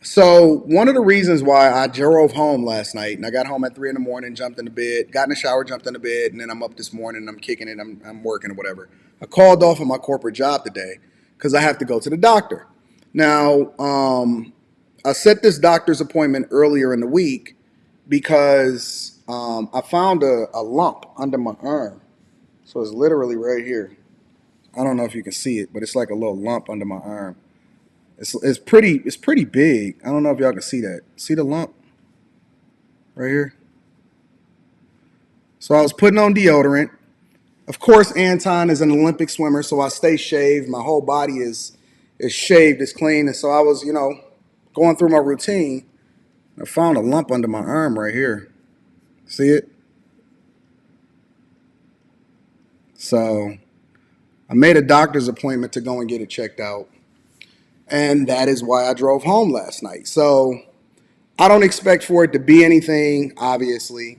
So one of the reasons why I drove home last night, and I got home at 3 in the morning, jumped in the bed, got in the shower, jumped in the bed, and then I'm up this morning, and I'm kicking it, I'm working or whatever. I called off of my corporate job today because I have to go to the doctor. Now, I set this doctor's appointment earlier in the week because I found a lump under my arm. So it's literally right here. I don't know if you can see it, but it's like a little lump under my arm. It's pretty big. I don't know if y'all can see that. See the lump right here? So I was putting on deodorant. Of course, Anton is an Olympic swimmer, so I stay shaved. My whole body is shaved, is clean, and so I was, going through my routine. I found a lump under my arm right here. See it? So I made a doctor's appointment to go and get it checked out, and that is why I drove home last night. So I don't expect for it to be anything, obviously.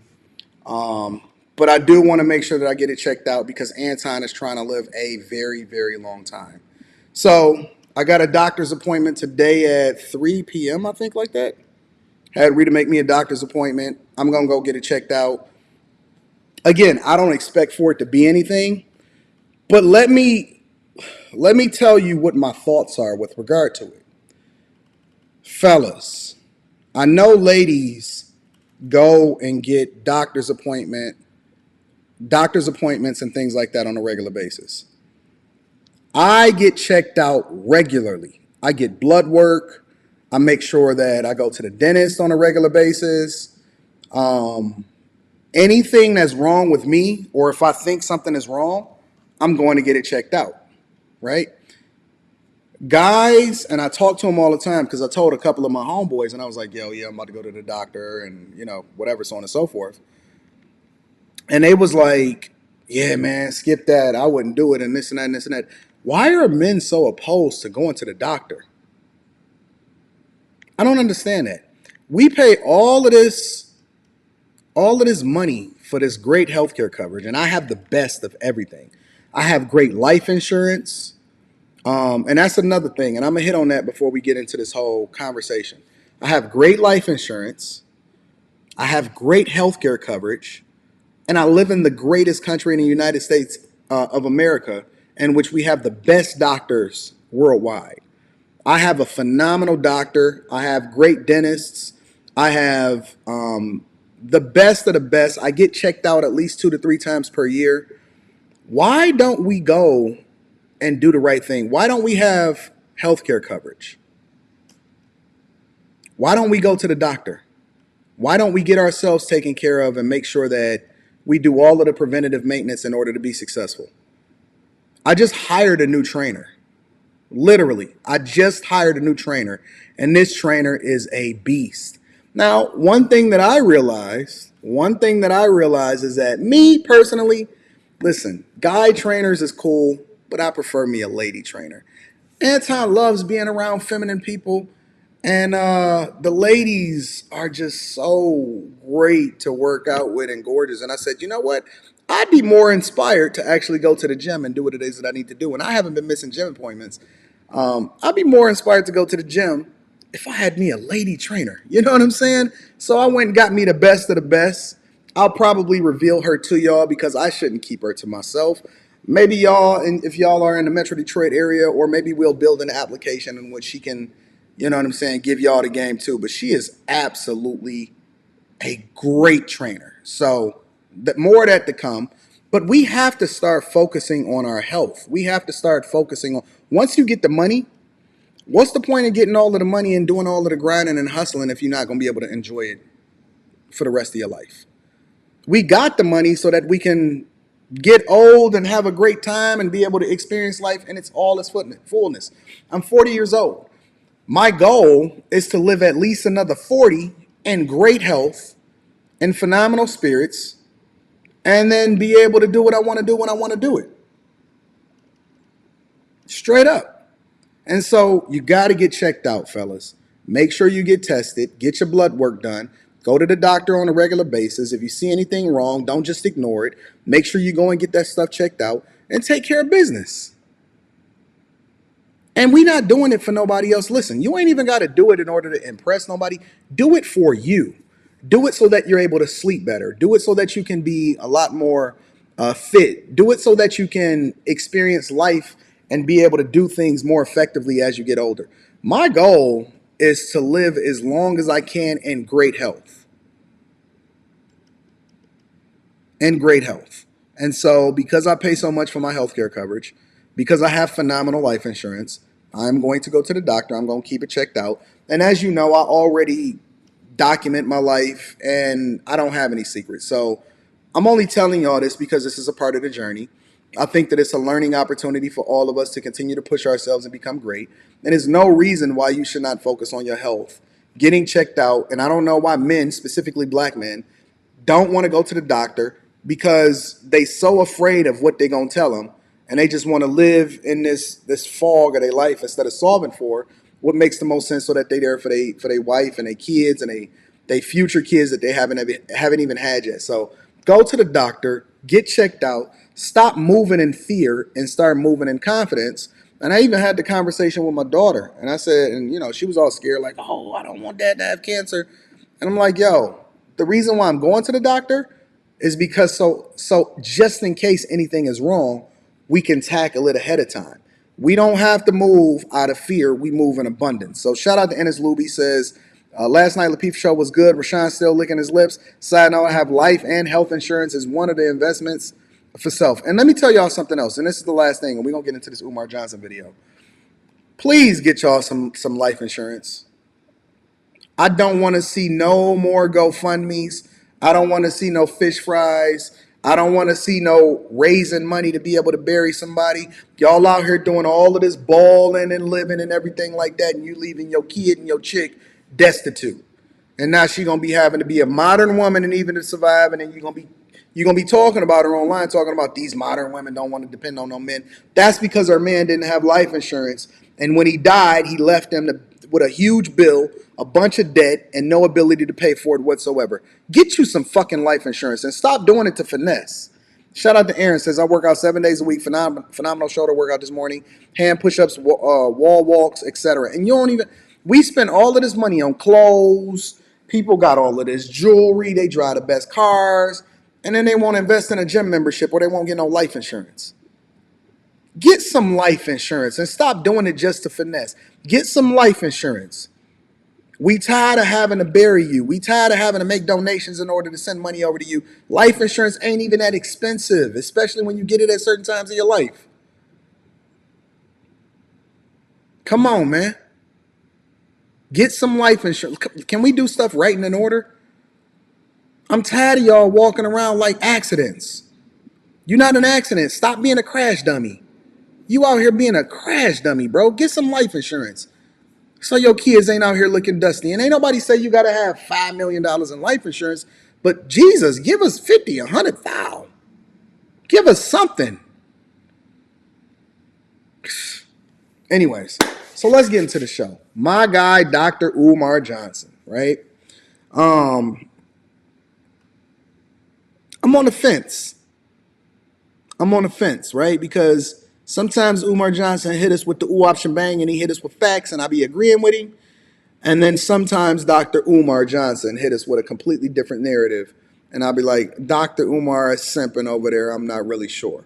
But I do want to make sure that I get it checked out because Anton is trying to live a very, very long time. So I got a doctor's appointment today at 3 p.m., I think, like that. Had Rita make me a doctor's appointment. I'm going to go get it checked out. Again, I don't expect for it to be anything, but let me tell you what my thoughts are with regard to it. Fellas, I know ladies go and get doctor's appointments and things like that on a regular basis. I get checked out regularly. I get blood work. I make sure that I go to the dentist on a regular basis. Um, Anything that's wrong with me, or if I think something is wrong, I'm going to get it checked out, right? Guys, and I talk to them all the time because I told a couple of my homeboys, and I was like, yo, yeah, I'm about to go to the doctor and, whatever, so on and so forth. And they was like, yeah, man, skip that. I wouldn't do it, and this and that and this and that. Why are men so opposed to going to the doctor? I don't understand that. We pay all of this money for this great healthcare coverage, and I have the best of everything. I have great life insurance, and that's another thing, and I'm gonna hit on that before we get into this whole conversation. I have great life insurance. I have great healthcare coverage, and I live in the greatest country in the United States of America, in which we have the best doctors worldwide. I have a phenomenal doctor. I have great dentists. I have the best of the best. I get checked out at least 2 to 3 times per year. Why don't we go and do the right thing? Why don't we have healthcare coverage? Why don't we go to the doctor? Why don't we get ourselves taken care of and make sure that we do all of the preventative maintenance in order to be successful? I just hired a new trainer. Literally, I just hired a new trainer, and this trainer is a beast. Now, one thing that I realize is that me personally, listen, guy trainers is cool, but I prefer me a lady trainer. Anton loves being around feminine people, and the ladies are just so great to work out with and gorgeous. And I said, you know what? I'd be more inspired to actually go to the gym and do what it is that I need to do. And I haven't been missing gym appointments. I'd be more inspired to go to the gym if I had me a lady trainer. You know what I'm saying? So I went and got me the best of the best. I'll probably reveal her to y'all because I shouldn't keep her to myself. Maybe y'all, and if y'all are in the Metro Detroit area, or maybe we'll build an application in which she can, you know what I'm saying, give y'all the game too. But she is absolutely a great trainer. So more of that to come. But we have to start focusing on our health. We have to start focusing on, once you get the money, what's the point of getting all of the money and doing all of the grinding and hustling if you're not going to be able to enjoy it for the rest of your life? We got the money so that we can get old and have a great time and be able to experience life in its fullness. I'm 40 years old. My goal is to live at least another 40 in great health and phenomenal spirits, and then be able to do what I want to do when I want to do it. Straight up. And so you got to get checked out, fellas. Make sure you get tested, get your blood work done, go to the doctor on a regular basis. If you see anything wrong, don't just ignore it. Make sure you go and get that stuff checked out and take care of business. And we not doing it for nobody else. Listen, you ain't even got to do it in order to impress nobody. Do it for you. Do it so that you're able to sleep better. Do it so that you can be a lot more fit. Do it so that you can experience life and be able to do things more effectively as you get older. My goal is to live as long as I can in great health. In great health. And so, because I pay so much for my healthcare coverage, because I have phenomenal life insurance, I'm going to go to the doctor. I'm going to keep it checked out. And as you know, I already document my life and I don't have any secrets. So, I'm only telling y'all this because this is a part of the journey. I think that it's a learning opportunity for all of us to continue to push ourselves and become great. And there's no reason why you should not focus on your health, getting checked out. And I don't know why men, specifically black men, don't want to go to the doctor because they so afraid of what they're gonna tell them, and they just want to live in this fog of their life instead of solving for what makes the most sense, so that they there for their wife and their kids and they future kids that they haven't even had yet. So go to the doctor, get checked out, stop moving in fear and start moving in confidence. And I even had the conversation with my daughter, and I said, and she was all scared, like, oh, I don't want dad to have cancer. And I'm like, yo, the reason why I'm going to the doctor is because so just in case anything is wrong, we can tackle it ahead of time. We don't have to move out of fear. We move in abundance. So shout out to Ennis Luby, says, last night Lapeef show was good. Rashawn's still licking his lips. Side note, I have life and health insurance as one of the investments for self. And let me tell y'all something else. And this is the last thing, and we're gonna get into this Umar Johnson video. Please get y'all some life insurance. I don't want to see no more GoFundMe's. I don't want to see no fish fries. I don't want to see no raising money to be able to bury somebody. Y'all out here doing all of this balling and living and everything like that, and you leaving your kid and your chick destitute. And now she gonna be having to be a modern woman and even to survive, and then you're gonna be talking about her online, talking about these modern women don't want to depend on no men. That's because her man didn't have life insurance, and when he died, he left them with a huge bill, a bunch of debt, and no ability to pay for it whatsoever. Get you some fucking life insurance and stop doing it to finesse. Shout out to Aaron, says, I work out 7 days a week. Phenomenal shoulder workout this morning. Hand push-ups, wall walks, etc. And you don't even, we spend all of this money on clothes. People got all of this jewelry. They drive the best cars. And then they won't invest in a gym membership, or they won't get no life insurance. Get some life insurance and stop doing it just to finesse. Get some life insurance. We tired of having to bury you. We tired of having to make donations in order to send money over to you. Life insurance ain't even that expensive, especially when you get it at certain times of your life. Come on, man. Get some life insurance. Can we do stuff right and in order? I'm tired of y'all walking around like accidents. You're not an accident. Stop being a crash dummy. You out here being a crash dummy, bro. Get some life insurance, so your kids ain't out here looking dusty. And ain't nobody say you got to have $5 million in life insurance. But Jesus, give us 50, 100,000. Give us something. Anyways, so let's get into the show. My guy, Dr. Umar Johnson, right? I'm on the fence. Right? Because sometimes Umar Johnson hit us with the ooh option bang and he hit us with facts and I be agreeing with him. And then sometimes Dr. Umar Johnson hit us with a completely different narrative. And I'll be like, Dr. Umar is simping over there. I'm not really sure.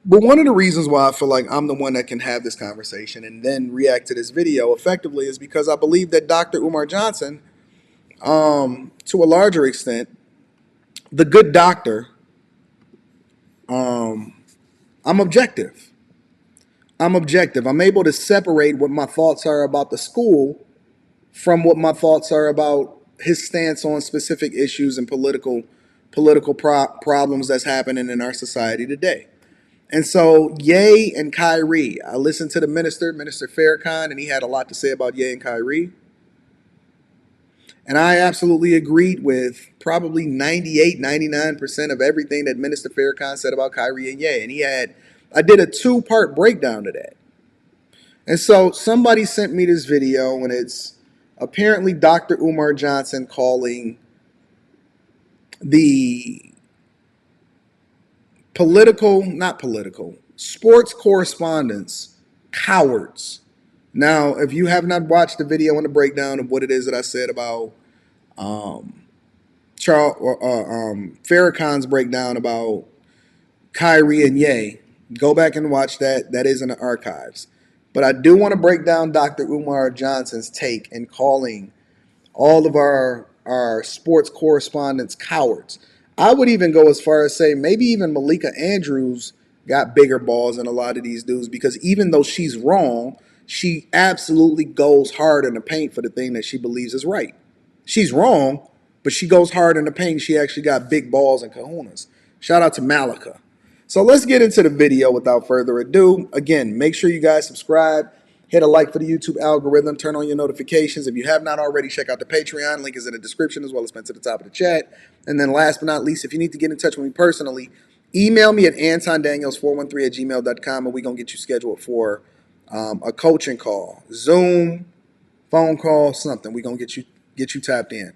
But one of the reasons why I feel like I'm the one that can have this conversation and then react to this video effectively is because I believe that Dr. Umar Johnson, to a larger extent, the good doctor, I'm objective. I'm able to separate what my thoughts are about the school from what my thoughts are about his stance on specific issues and political problems that's happening in our society today. And so Ye and Kyrie, I listened to the Minister Farrakhan, and he had a lot to say about Ye and Kyrie. And I absolutely agreed with probably 98, 99% of everything that Minister Farrakhan said about Kyrie and Ye. And I did a 2-part breakdown of that. And so somebody sent me this video, and it's apparently Dr. Umar Johnson calling the sports correspondents Cowards. Now, if you have not watched the video and the breakdown of what it is that I said about Charles Farrakhan's breakdown about Kyrie and Ye, go back and watch that. That is in the archives. But I do want to break down Dr. Umar Johnson's take in calling all of our sports correspondents cowards. I would even go as far as say maybe even Malika Andrews got bigger balls than a lot of these dudes, because even though she's wrong, she absolutely goes hard in the paint for the thing that she believes is right. She's wrong, but she goes hard in the paint. She actually got big balls and kahunas. Shout out to Malika. So let's get into the video without further ado. Again, make sure you guys subscribe, hit a like for the YouTube algorithm, turn on your notifications. If you have not already, check out the Patreon. Link is in the description as well as pinned to the top of the chat. And then last but not least, if you need to get in touch with me personally, email me at antondaniels413@gmail.com and we're going to get you scheduled for a coaching call, Zoom, phone call, something. We're going to get you tapped in.